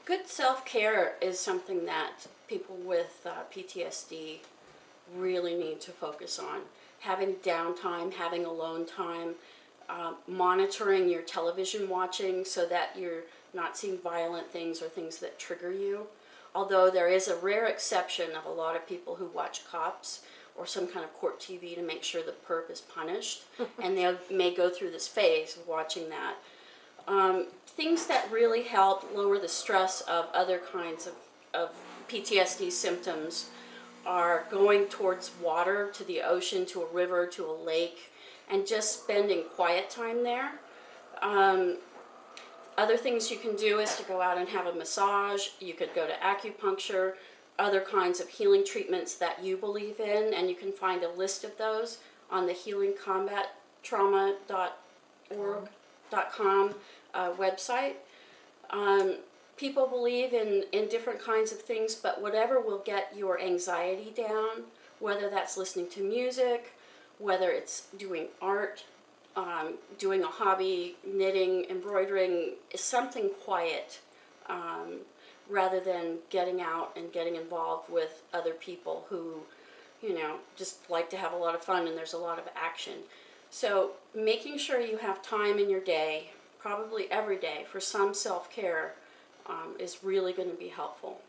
Good self-care is something that people with PTSD really need to focus on. Having downtime, having alone time, monitoring your television watching so that you're not seeing violent things or things that trigger you. Although there is a rare exception of a lot of people who watch cops or some kind of court TV to make sure the perp is punished, and they may go through this phase of watching that. Things that really help lower the stress of other kinds of PTSD symptoms are going towards water, to the ocean, to a river, to a lake, and just spending quiet time there. Um, Other things you can do is to go out and have a massage. You could go to acupuncture, other kinds of healing treatments that you believe in, and you can find a list of those on the healingcombattrauma.org.com website. Um, People believe in different kinds of things, but whatever will get your anxiety down, whether that's listening to music, whether it's doing art, doing a hobby, knitting, embroidering, is something quiet, um, rather than getting out and getting involved with other people who, just like to have a lot of fun and there's a lot of action. So making sure you have time in your day, probably every day, for some self-care is really going to be helpful.